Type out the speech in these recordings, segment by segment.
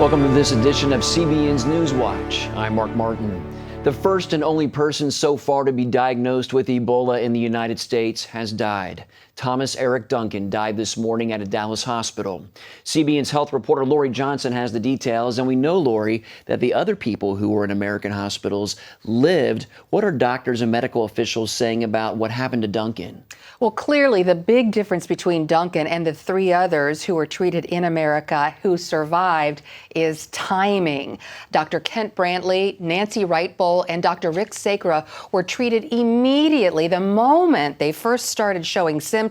Welcome to this edition of CBN's NewsWatch. I'm Mark Martin. The first and only person so far to be diagnosed with Ebola in the United States has died. Thomas Eric Duncan died this morning at a Dallas hospital. CBN's health reporter Lori Johnson has the details, and we know, Lori, that the other people who were in American hospitals lived. What are doctors and medical officials saying about what happened to Duncan? Well, clearly the big difference between Duncan and the three others who were treated in America who survived is timing. Dr. Kent Brantley, Nancy Wright-Bull, and Dr. Rick Sacra were treated immediately the moment they first started showing symptoms.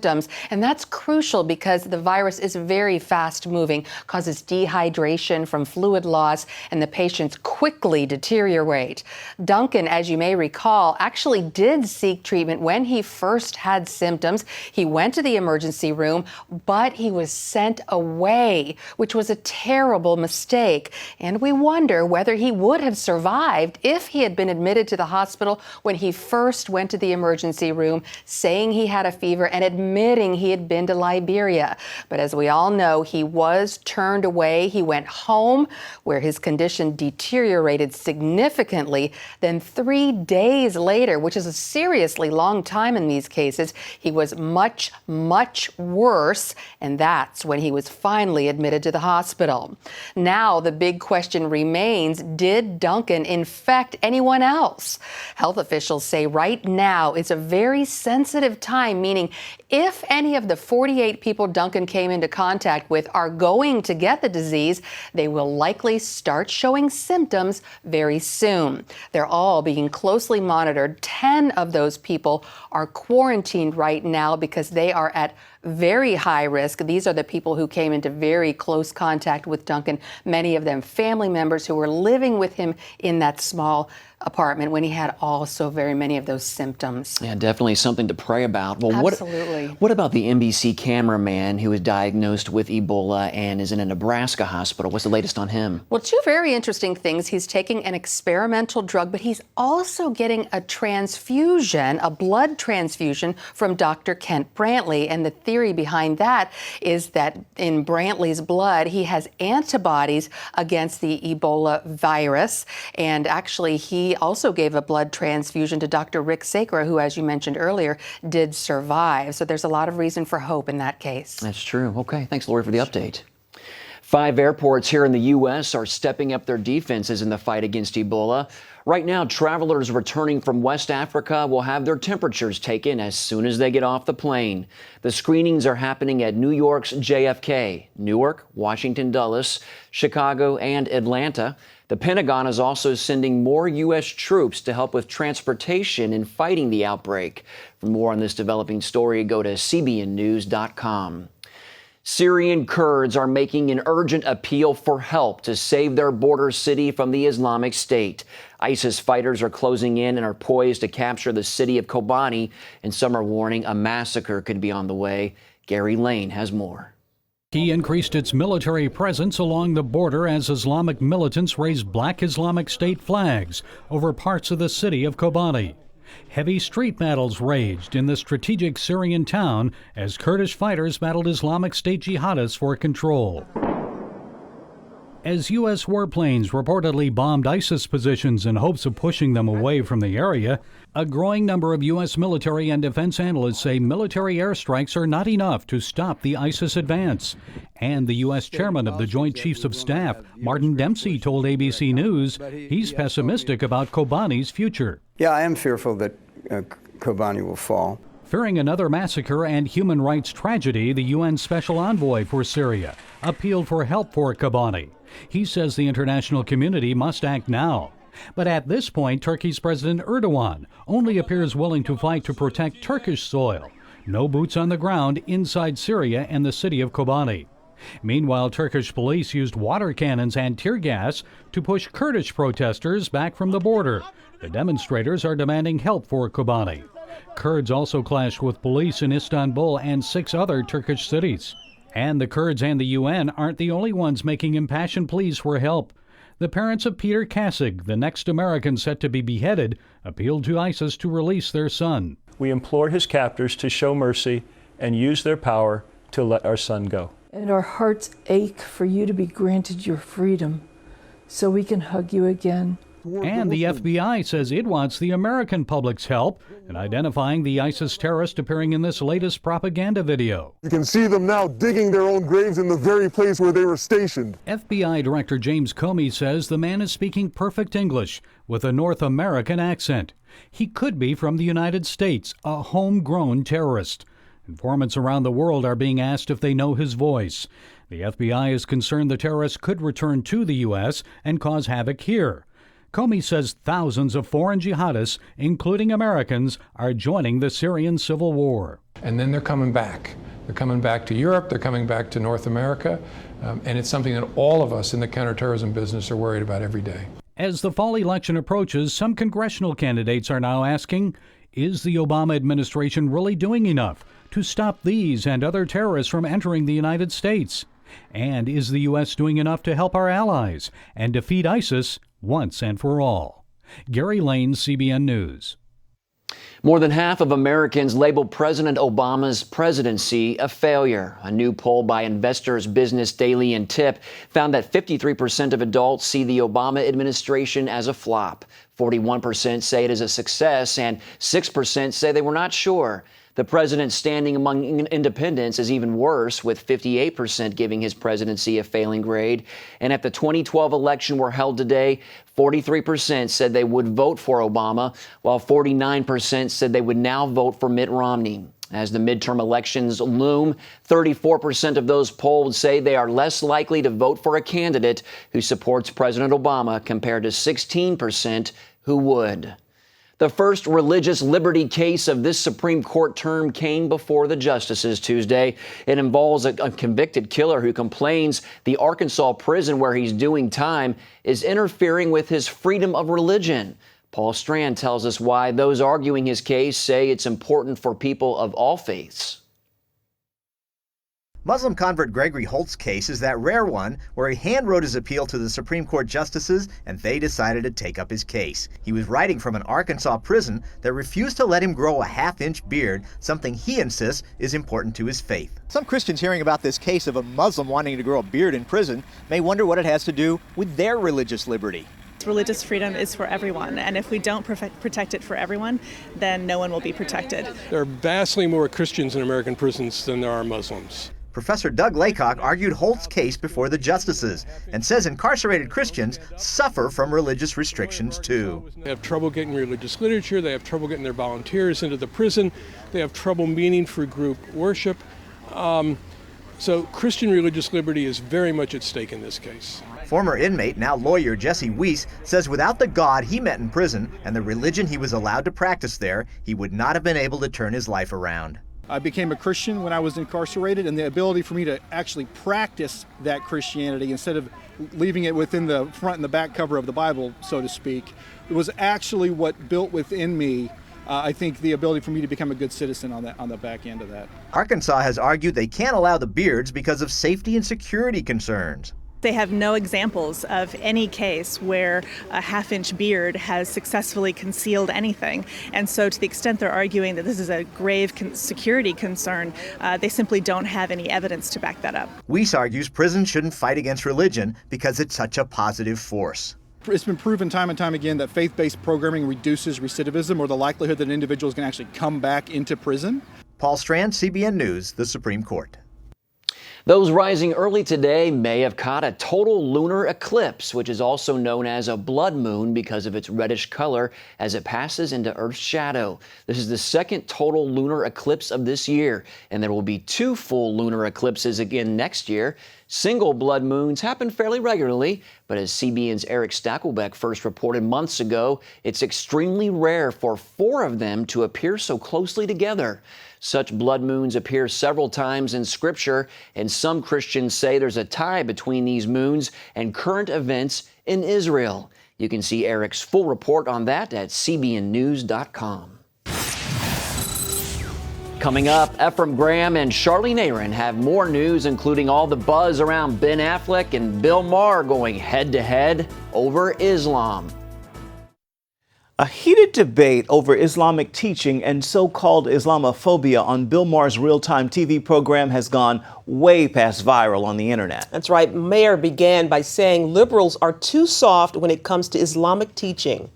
And that's crucial because the virus is very fast moving, causes dehydration from fluid loss, and the patients quickly deteriorate. Duncan, as you may recall, actually did seek treatment when he first had symptoms. He went to the emergency room, but he was sent away, which was a terrible mistake. And we wonder whether he would have survived if he had been admitted to the hospital when he first went to the emergency room, saying he had a fever and admitting he had been to Liberia. But as we all know, he was turned away. He went home where his condition deteriorated significantly. Then 3 days later, which is a seriously long time in these cases, he was much, much worse. And that's when he was finally admitted to the hospital. Now the big question remains, did Duncan infect anyone else? Health officials say right now it's a very sensitive time, meaning if any of the 48 people Duncan came into contact with are going to get the disease, they will likely start showing symptoms very soon. They're all being closely monitored. 10 of those people are quarantined right now because they are at very high risk. These are the people who came into very close contact with Duncan, many of them family members who were living with him in that small apartment when he had also very many of those symptoms. Yeah, definitely something to pray about. Well, Absolutely. What about the NBC cameraman who was diagnosed with Ebola and is in a Nebraska hospital? What's the latest on him? Well, two very interesting things. He's taking an experimental drug, but he's also getting a transfusion, a blood transfusion from Dr. Kent Brantley. And the theory behind that is that in Brantley's blood, he has antibodies against the Ebola virus. And actually, he also gave a blood transfusion to Dr. Rick Sacra, who, as you mentioned earlier, did survive. So there's a lot of reason for hope in that case. That's true. Okay. Thanks, Lori, for the update. 5 airports here in the U.S. are stepping up their defenses in the fight against Ebola. Right now, travelers returning from West Africa will have their temperatures taken as soon as they get off the plane. The screenings are happening at New York's JFK, Newark, Washington Dulles, Chicago, and Atlanta. The Pentagon is also sending more U.S. troops to help with transportation in fighting the outbreak. For more on this developing story, go to cbnnews.com. Syrian Kurds are making an urgent appeal for help to save their border city from the Islamic State. ISIS fighters are closing in and are poised to capture the city of Kobani, and some are warning a massacre could be on the way. Gary Lane has more. He increased its military presence along the border as Islamic militants raised Black Islamic State flags over parts of the city of Kobani. Heavy street battles raged in the strategic Syrian town as Kurdish fighters battled Islamic State jihadists for control. As U.S. warplanes reportedly bombed ISIS positions in hopes of pushing them away from the area, a growing number of U.S. military and defense analysts say military airstrikes are not enough to stop the ISIS advance. And the U.S. chairman of the Joint Chiefs of Staff, Martin Dempsey, told ABC News he's pessimistic about Kobani's future. Yeah, I am fearful that Kobani will fall. Fearing another massacre and human rights tragedy, the UN Special Envoy for Syria appealed for help for Kobani. He says the international community must act now. But at this point, Turkey's President Erdogan only appears willing to fight to protect Turkish soil. No boots on the ground inside Syria and the city of Kobani. Meanwhile, Turkish police used water cannons and tear gas to push Kurdish protesters back from the border. The demonstrators are demanding help for Kobani. Kurds also clashed with police in Istanbul and 6 other Turkish cities. And the Kurds and the UN aren't the only ones making impassioned pleas for help. The parents of Peter Kasig, the next American set to be beheaded, appealed to ISIS to release their son. We implore his captors to show mercy and use their power to let our son go. And our hearts ache for you to be granted your freedom so we can hug you again. And the FBI says it wants the American public's help in identifying the ISIS terrorist appearing in this latest propaganda video. You can see them now digging their own graves in the very place where they were stationed. FBI Director James Comey says the man is speaking perfect English with a North American accent. He could be from the United States, a homegrown terrorist. Informants around the world are being asked if they know his voice. The FBI is concerned the terrorist could return to the U.S. and cause havoc here. Comey says thousands of foreign jihadists, including Americans, are joining the Syrian civil war. And then they're coming back. They're coming back to Europe, they're coming back to North America, and it's something that all of us in the counterterrorism business are worried about every day. As the fall election approaches, some congressional candidates are now asking, is the Obama administration really doing enough to stop these and other terrorists from entering the United States? And is the U.S. doing enough to help our allies and defeat ISIS once and for all? Gary Lane, CBN News. More than half of Americans label President Obama's presidency a failure. A new poll by Investors Business Daily and Tip found that 53% of adults see the Obama administration as a flop. 41% say it is a success, and 6% say they were not sure. The president's standing among independents is even worse, with 58% giving his presidency a failing grade. And if the 2012 election were held today, 43% said they would vote for Obama, while 49% said they would now vote for Mitt Romney. As the midterm elections loom, 34% of those polled say they are less likely to vote for a candidate who supports President Obama compared to 16% who would. The first religious liberty case of this Supreme Court term came before the justices Tuesday. It involves a convicted killer who complains the Arkansas prison where he's doing time is interfering with his freedom of religion. Paul Strand tells us why those arguing his case say it's important for people of all faiths. Muslim convert Gregory Holt's case is that rare one where he handwrote his appeal to the Supreme Court justices and they decided to take up his case. He was writing from an Arkansas prison that refused to let him grow a half-inch beard, something he insists is important to his faith. Some Christians hearing about this case of a Muslim wanting to grow a beard in prison may wonder what it has to do with their religious liberty. Religious freedom is for everyone, and if we don't protect it for everyone, then no one will be protected. There are vastly more Christians in American prisons than there are Muslims. Professor Doug Laycock argued Holt's case before the justices and says incarcerated Christians suffer from religious restrictions too. They have trouble getting religious literature, they have trouble getting their volunteers into the prison, they have trouble meeting for group worship. So Christian religious liberty is very much at stake in this case. Former inmate, now lawyer Jesse Weiss, says without the God he met in prison and the religion he was allowed to practice there, he would not have been able to turn his life around. I became a Christian when I was incarcerated, and the ability for me to actually practice that Christianity instead of leaving it within the front and the back cover of the Bible, so to speak, it was actually what built within me, I think, the ability for me to become a good citizen on the back end of that. Arkansas has argued they can't allow the beards because of safety and security concerns. They have no examples of any case where a half-inch beard has successfully concealed anything. And so to the extent they're arguing that this is a grave security concern, they simply don't have any evidence to back that up. Weiss argues prisons shouldn't fight against religion because it's such a positive force. It's been proven time and time again that faith-based programming reduces recidivism or the likelihood that individuals can actually come back into prison. Paul Strand, CBN News, the Supreme Court. Those rising early today may have caught a total lunar eclipse, which is also known as a blood moon because of its reddish color as it passes into Earth's shadow. This is the second total lunar eclipse of this year, and there will be 2 full lunar eclipses again next year. Single blood moons happen fairly regularly, but as CBN's Eric Stackelbeck first reported months ago, it's extremely rare for 4 of them to appear so closely together. Such blood moons appear several times in Scripture, and some Christians say there's a tie between these moons and current events in Israel. You can see Eric's full report on that at cbnnews.com. Coming up, Ephraim Graham and Charlene Aaron have more news, including all the buzz around Ben Affleck and Bill Maher going head-to-head over Islam. A heated debate over Islamic teaching and so-called Islamophobia on Bill Maher's real-time TV program has gone way past viral on the internet. That's right. Maher began by saying liberals are too soft when it comes to Islamic teaching.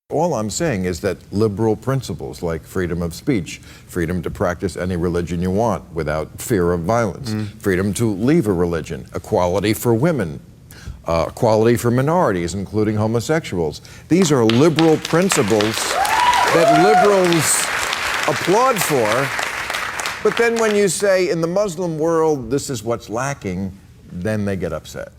All I'm saying is that liberal principles like freedom of speech, freedom to practice any religion you want without fear of violence, freedom to leave a religion, equality for women, equality for minorities, including homosexuals. These are liberal principles that liberals applaud for, but then when you say in the Muslim world this is what's lacking, then they get upset.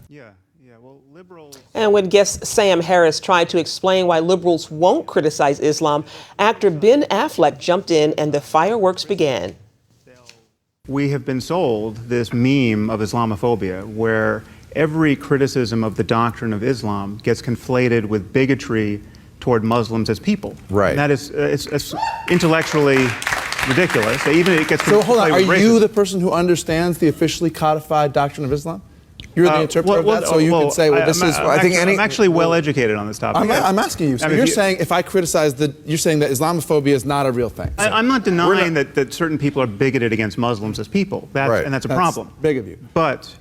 And when guest Sam Harris tried to explain why liberals won't criticize Islam, actor Ben Affleck jumped in and the fireworks began. We have been sold this meme of Islamophobia where every criticism of the doctrine of Islam gets conflated with bigotry toward Muslims as people. Right. And that is it's intellectually ridiculous. Even it gets So hold on, conflated with are you racism. the person who understands the officially codified doctrine of Islam? You're the interpreter of that, so you can say, well, this is... I'm actually well educated on this topic. I'm asking you. So you're saying if I criticize you're saying that Islamophobia is not a real thing. I'm not denying that certain people are bigoted against Muslims as people. And that's a problem. Big of you. But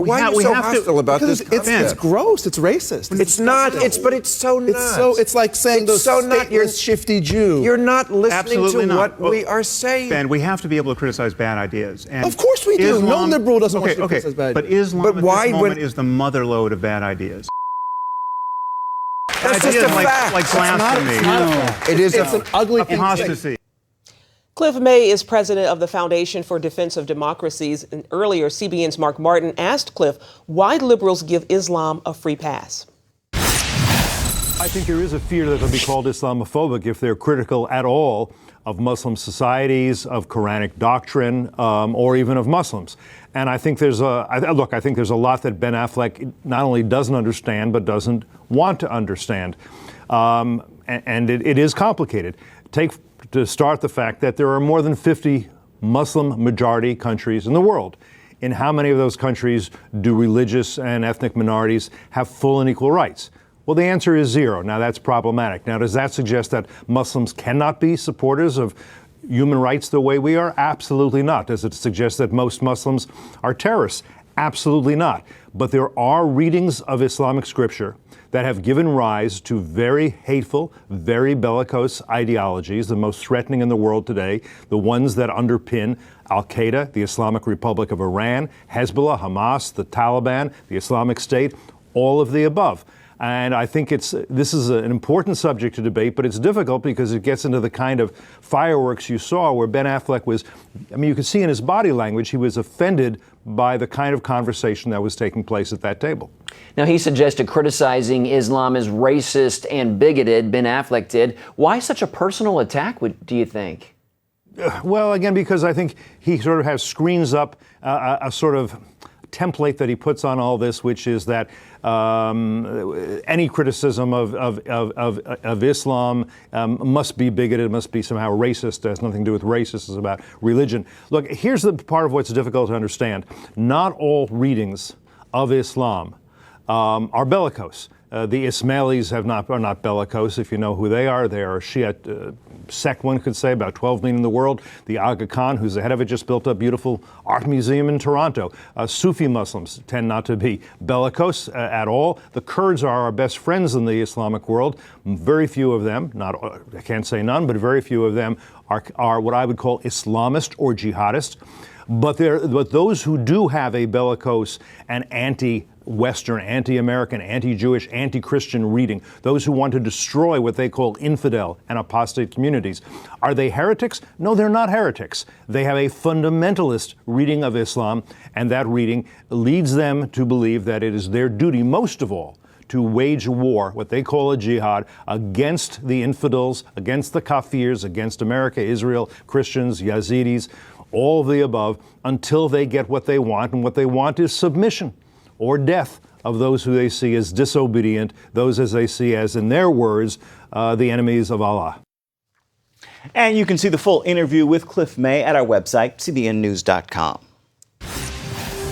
why are you so hostile about this Because it's gross. It's racist. It's not. But it's so not. It's like saying those stateless, shifty Jew. You're not listening Absolutely to not. what we are saying. Ben, we have to be able to criticize bad ideas. And of course we do. No liberal doesn't want to criticize bad ideas. But Islam at this moment is the motherlode of bad ideas. That's just a fact. Like blasphemy. It is. It's an ugly apostasy. Cliff May is president of the Foundation for Defense of Democracies. And earlier, CBN's Mark Martin asked Cliff why liberals give Islam a free pass. I think there is a fear that they'll be called Islamophobic if they're critical at all of Muslim societies, of Quranic doctrine, or even of Muslims. And I think there's I think there's a lot that Ben Affleck not only doesn't understand, but doesn't want to understand. And it is complicated. Take to start the fact that there are more than 50 Muslim majority countries in the world. In how many of those countries do religious and ethnic minorities have full and equal rights? Well, the answer is 0. Now, that's problematic. Now, does that suggest that Muslims cannot be supporters of human rights the way we are? Absolutely not. Does it suggest that most Muslims are terrorists? Absolutely not. But there are readings of Islamic scripture that have given rise to very hateful, very bellicose ideologies, the most threatening in the world today, the ones that underpin Al-Qaeda, the Islamic Republic of Iran, Hezbollah, Hamas, the Taliban, the Islamic State, all of the above. And I think this is an important subject to debate, but it's difficult because it gets into the kind of fireworks you saw where Ben Affleck was, I mean, you could see in his body language, he was offended by the kind of conversation that was taking place at that table. Now, he suggested criticizing Islam as racist and bigoted. Ben Affleck did. Why such a personal attack, do you think? Well, again, because I think he sort of screens up a sort of template that he puts on all this, which is that any criticism of Islam must be bigoted, must be somehow racist. It has nothing to do with race. This is about religion. Look, here's the part of what's difficult to understand. Not all readings of Islam are bellicose. The Ismailis are not bellicose, if you know who they are. They are a Shia sect, one could say, about 12 million in the world. The Aga Khan, who's the head of it, just built a beautiful art museum in Toronto. Sufi Muslims tend not to be bellicose at all. The Kurds are our best friends in the Islamic world. Very few of them, I can't say none, but very few of them are what I would call Islamist or jihadist. But those who do have a bellicose and anti-Western, anti-American, anti-Jewish, anti-Christian reading, those who want to destroy what they call infidel and apostate communities, are they heretics? No, they're not heretics. They have a fundamentalist reading of Islam, and that reading leads them to believe that it is their duty, most of all, to wage a war, what they call a jihad, against the infidels, against the kafirs, against America, Israel, Christians, Yazidis, all of the above, until they get what they want, and what they want is submission or death of those who they see as disobedient, those as they see as, in their words, the enemies of Allah. And you can see the full interview with Cliff May at our website, cbnnews.com.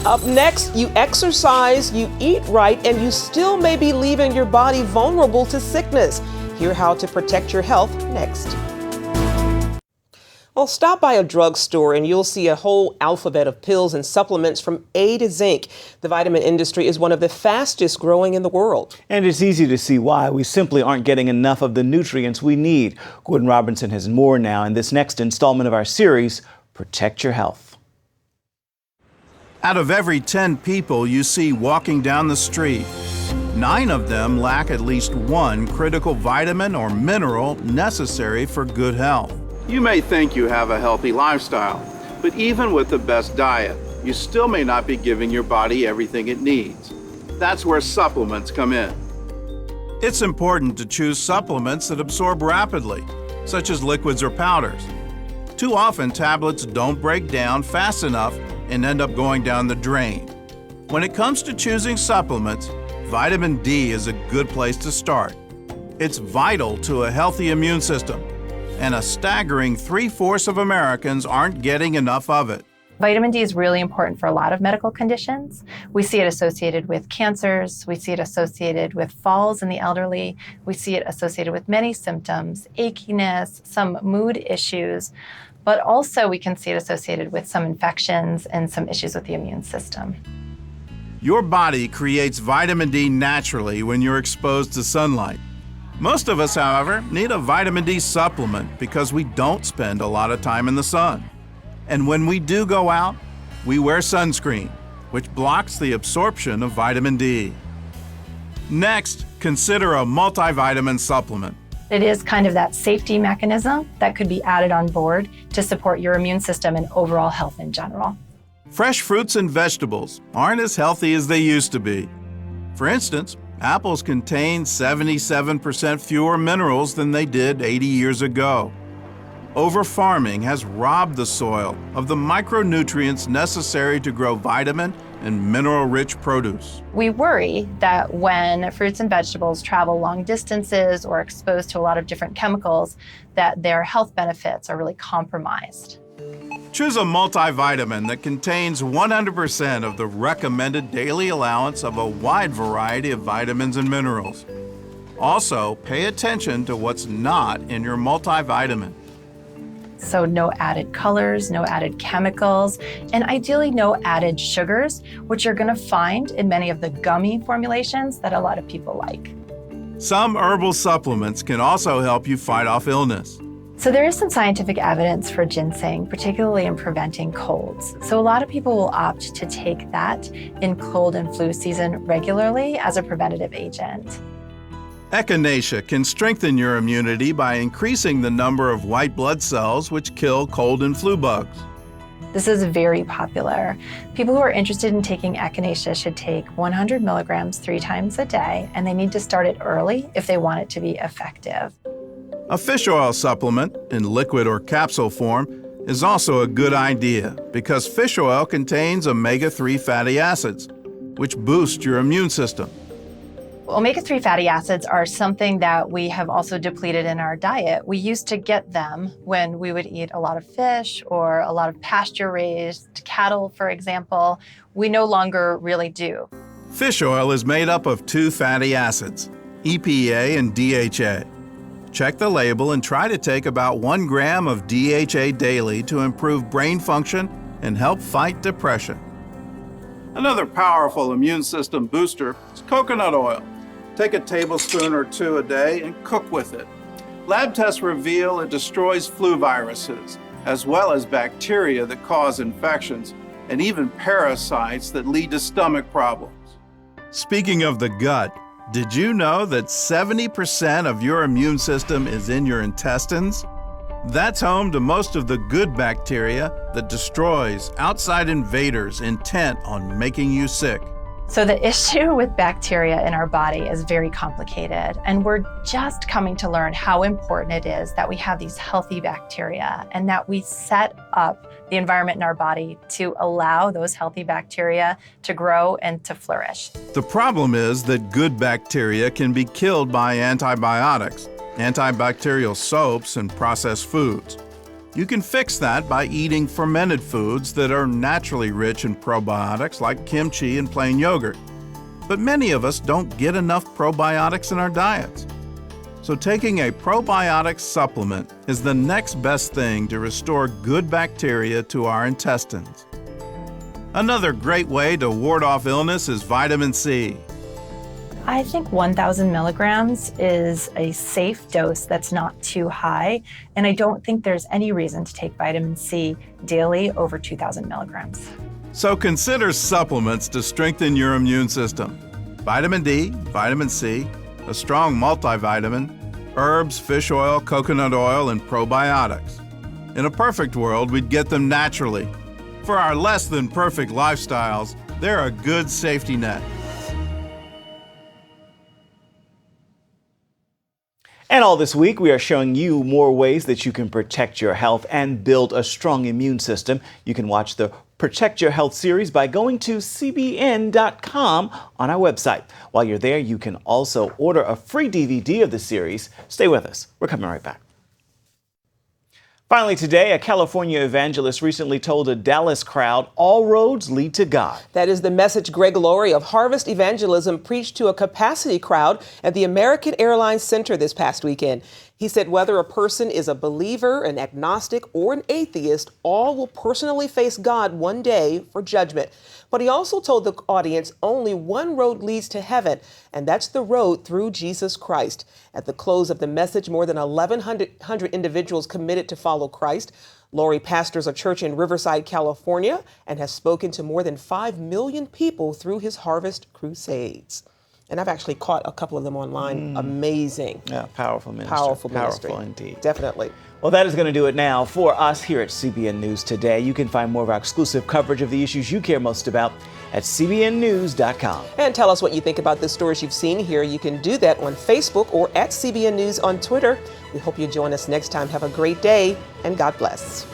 Up next, you exercise, you eat right, and you still may be leaving your body vulnerable to sickness. Hear how to protect your health next. Well, stop by a drugstore and you'll see a whole alphabet of pills and supplements from A to Zinc. The vitamin industry is one of the fastest growing in the world. And it's easy to see why. We simply aren't getting enough of the nutrients we need. Gordon Robinson has more now in this next installment of our series, Protect Your Health. Out of every 10 people you see walking down the street, 9 of them lack at least one critical vitamin or mineral necessary for good health. You may think you have a healthy lifestyle, but even with the best diet, you still may not be giving your body everything it needs. That's where supplements come in. It's important to choose supplements that absorb rapidly, such as liquids or powders. Too often, tablets don't break down fast enough and end up going down the drain. When it comes to choosing supplements, vitamin D is a good place to start. It's vital to a healthy immune system, and a staggering 3/4 of Americans aren't getting enough of it. Vitamin D is really important for a lot of medical conditions. We see it associated with cancers. We see it associated with falls in the elderly. We see it associated with many symptoms, achiness, some mood issues, but also we can see it associated with some infections and some issues with the immune system. Your body creates vitamin D naturally when you're exposed to sunlight. Most of us, however, need a vitamin D supplement because we don't spend a lot of time in the sun. And when we do go out, we wear sunscreen, which blocks the absorption of vitamin D. Next, consider a multivitamin supplement. It is kind of that safety mechanism that could be added on board to support your immune system and overall health in general. Fresh fruits and vegetables aren't as healthy as they used to be. For instance, apples contain 77% fewer minerals than they did 80 years ago. Over-farming has robbed the soil of the micronutrients necessary to grow vitamin and mineral-rich produce. We worry that when fruits and vegetables travel long distances or exposed to a lot of different chemicals, that their health benefits are really compromised. Choose a multivitamin that contains 100% of the recommended daily allowance of a wide variety of vitamins and minerals. Also, pay attention to what's not in your multivitamin. So no added colors, no added chemicals, and ideally no added sugars, which you're going to find in many of the gummy formulations that a lot of people like. Some herbal supplements can also help you fight off illness. So there is some scientific evidence for ginseng, particularly in preventing colds. So a lot of people will opt to take that in cold and flu season regularly as a preventative agent. Echinacea can strengthen your immunity by increasing the number of white blood cells which kill cold and flu bugs. This is very popular. People who are interested in taking echinacea should take 100 milligrams 3 times a day, and they need to start it early if they want it to be effective. A fish oil supplement in liquid or capsule form is also a good idea because fish oil contains omega-3 fatty acids, which boost your immune system. Omega-3 fatty acids are something that we have also depleted in our diet. We used to get them when we would eat a lot of fish or a lot of pasture-raised cattle, for example. We no longer really do. Fish oil is made up of 2 fatty acids, EPA and DHA. Check the label and try to take about 1 gram of DHA daily to improve brain function and help fight depression. Another powerful immune system booster is coconut oil. Take a tablespoon or 2 a day and cook with it. Lab tests reveal it destroys flu viruses, as well as bacteria that cause infections, and even parasites that lead to stomach problems. Speaking of the gut, did you know that 70% of your immune system is in your intestines? That's home to most of the good bacteria that destroys outside invaders intent on making you sick. So the issue with bacteria in our body is very complicated, and we're just coming to learn how important it is that we have these healthy bacteria and that we set up the environment in our body to allow those healthy bacteria to grow and to flourish. The problem is that good bacteria can be killed by antibiotics, antibacterial soaps, and processed foods. You can fix that by eating fermented foods that are naturally rich in probiotics like kimchi and plain yogurt. But many of us don't get enough probiotics in our diets. So taking a probiotic supplement is the next best thing to restore good bacteria to our intestines. Another great way to ward off illness is vitamin C. I think 1,000 milligrams is a safe dose that's not too high, and I don't think there's any reason to take vitamin C daily over 2,000 milligrams. So consider supplements to strengthen your immune system. Vitamin D, vitamin C, a strong multivitamin, herbs, fish oil, coconut oil, and probiotics. In a perfect world, we'd get them naturally. For our less than perfect lifestyles, they're a good safety net. And all this week, we are showing you more ways that you can protect your health and build a strong immune system. You can watch the Protect Your Health series by going to CBN.com on our website. While you're there, you can also order a free DVD of the series. Stay with us. We're coming right back. Finally today, a California evangelist recently told a Dallas crowd, all roads lead to God. That is the message Greg Laurie of Harvest Evangelism preached to a capacity crowd at the American Airlines Center this past weekend. He said whether a person is a believer, an agnostic, or an atheist, all will personally face God one day for judgment. But he also told the audience only one road leads to heaven, and that's the road through Jesus Christ. At the close of the message, more than 1,100 individuals committed to follow Christ. Laurie pastors a church in Riverside, California, and has spoken to more than 5 million people through his Harvest Crusades. And I've actually caught a couple of them online. Amazing. Yeah, powerful ministry. Powerful ministry. Powerful indeed. Definitely. Well, that is going to do it now for us here at CBN News Today. You can find more of our exclusive coverage of the issues you care most about at cbnnews.com. And tell us what you think about the stories you've seen here. You can do that on Facebook or at CBN News on Twitter. We hope you join us next time. Have a great day, and God bless.